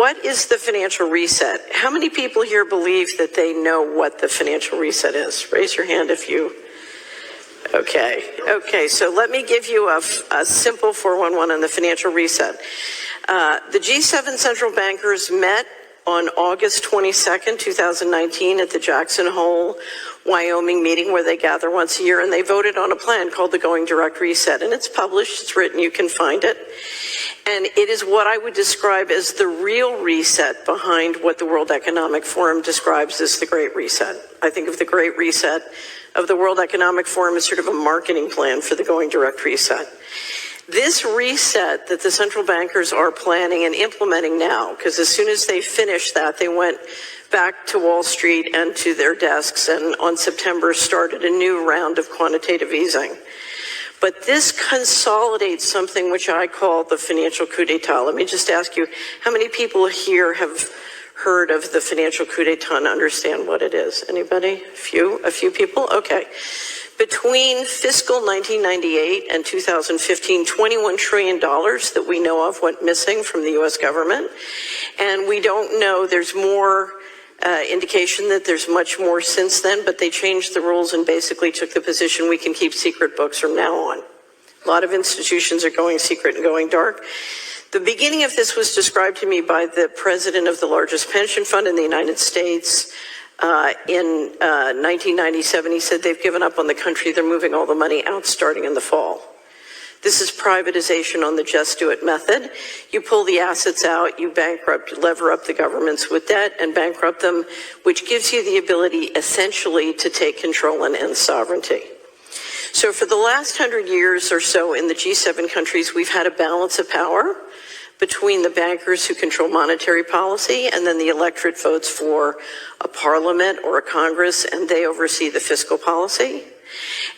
What is the financial reset? How many people here believe that they know what the financial reset is? Raise your hand if you... Okay, so let me give you a simple 411 on the financial reset. The G7 central bankers met on August 22nd, 2019 at the Jackson Hole, Wyoming meeting where they gather once a year, and they voted on a plan called the Going Direct Reset. And it's published, it's written, you can find it. And it is what I would describe as the real reset behind what the World Economic Forum describes as the Great Reset. I think of the Great Reset of the World Economic Forum as sort of a marketing plan for the Going Direct Reset. This reset that the central bankers are planning and implementing now, because as soon as they finished that, they went back to Wall Street and to their desks, and on September started a new round of quantitative easing. But this consolidates something which I call the financial coup d'etat. Let me just ask you, how many people here have heard of the financial coup d'etat and understand what it is? Anybody? A few people? Okay. Between fiscal 1998 and 2015, $21 trillion that we know of went missing from the U.S. government. And we don't know, there's more indication that there's much more since then, but they changed the rules and basically took the position we can keep secret books from now on. A lot of institutions are going secret and going dark. The beginning of this was described to me by the president of the largest pension fund in the United States. In 1997, he said they've given up on the country. They're moving all the money out starting in the fall. This is privatization on the just do it method. You pull the assets out, you lever up the governments with debt and bankrupt them, which gives you the ability essentially to take control and end sovereignty. So for the last 100 years or so in the G7 countries, we've had a balance of power between the bankers who control monetary policy and then the electorate votes for a parliament or a Congress, and they oversee the fiscal policy.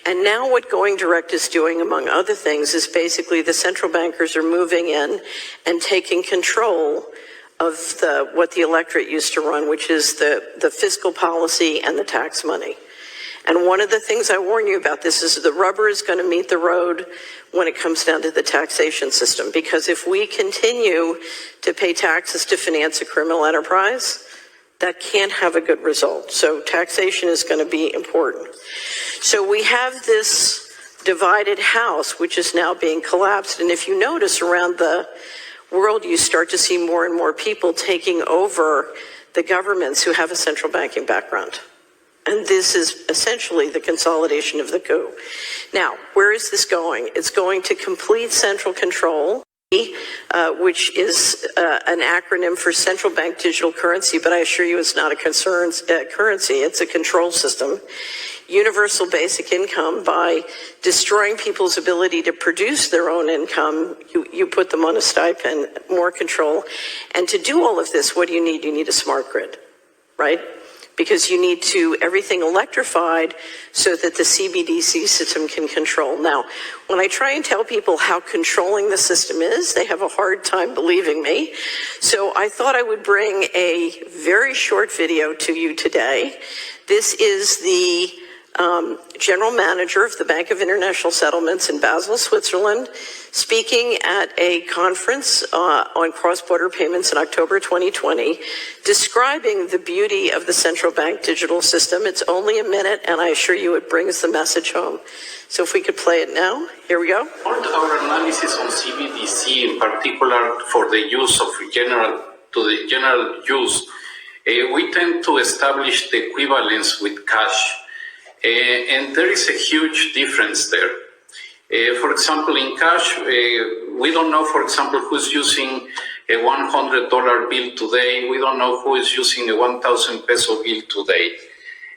And now what Going Direct is doing, among other things, is basically the central bankers are moving in and taking control of what the electorate used to run, which is the fiscal policy and the tax money. And one of the things I warn you about this is the rubber is going to meet the road when it comes down to the taxation system. Because if we continue to pay taxes to finance a criminal enterprise, that can't have a good result. So taxation is going to be important. So we have this divided house, which is now being collapsed. And if you notice around the world, you start to see more and more people taking over the governments who have a central banking background. And this is essentially the consolidation of the coup. Now, where is this going? It's going to complete central control, which is an acronym for central bank digital currency, but I assure you it's not a currency, it's a control system. Universal basic income, by destroying people's ability to produce their own income, you put them on a stipend, more control. And to do all of this, what do you need? You need a smart grid, right? Because you need everything electrified so that the Cbdc system can control. Now, when I try and tell people how controlling the system is, they have a hard time believing me. So I thought I would bring a very short video to you today. This is the general manager of the Bank of International Settlements in Basel, Switzerland, speaking at a conference on cross-border payments in October 2020, describing the beauty of the central bank digital system. It's only a minute, and I assure you it brings the message home. So if we could play it now, here we go. Our analysis on Cbdc, in particular for the use of general use, we tend to establish the equivalence with cash. And there is a huge difference there. For example, in cash, we don't know, for example, who's using a $100 bill today. We don't know who is using a 1,000 peso bill today.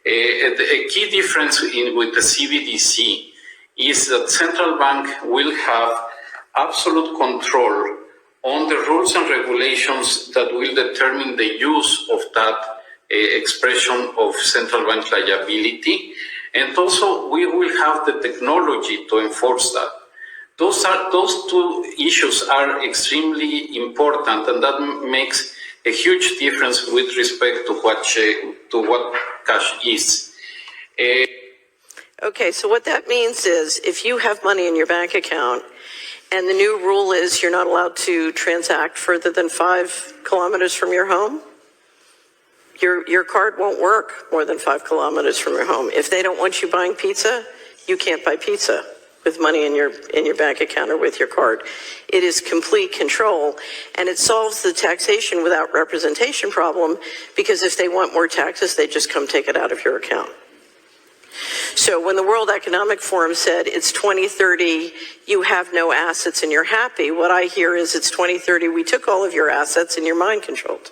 A key difference with the Cbdc is that central bank will have absolute control on the rules and regulations that will determine the use of that expression of central bank liability. And also, we will have the technology to enforce that. Those two issues are extremely important, and that makes a huge difference with respect to what cash is. Okay, so what that means is if you have money in your bank account And the new rule is you're not allowed to transact further than 5 kilometers from your home. Your card won't work more than 5 kilometers from your home. If they don't want you buying pizza, you can't buy pizza with money in your bank account or with your card. It is complete control, and it solves the taxation without representation problem, because if they want more taxes, they just come take it out of your account. So when the World Economic Forum said it's 2030, you have no assets and you're happy, what I hear is it's 2030, we took all of your assets and you're mind controlled.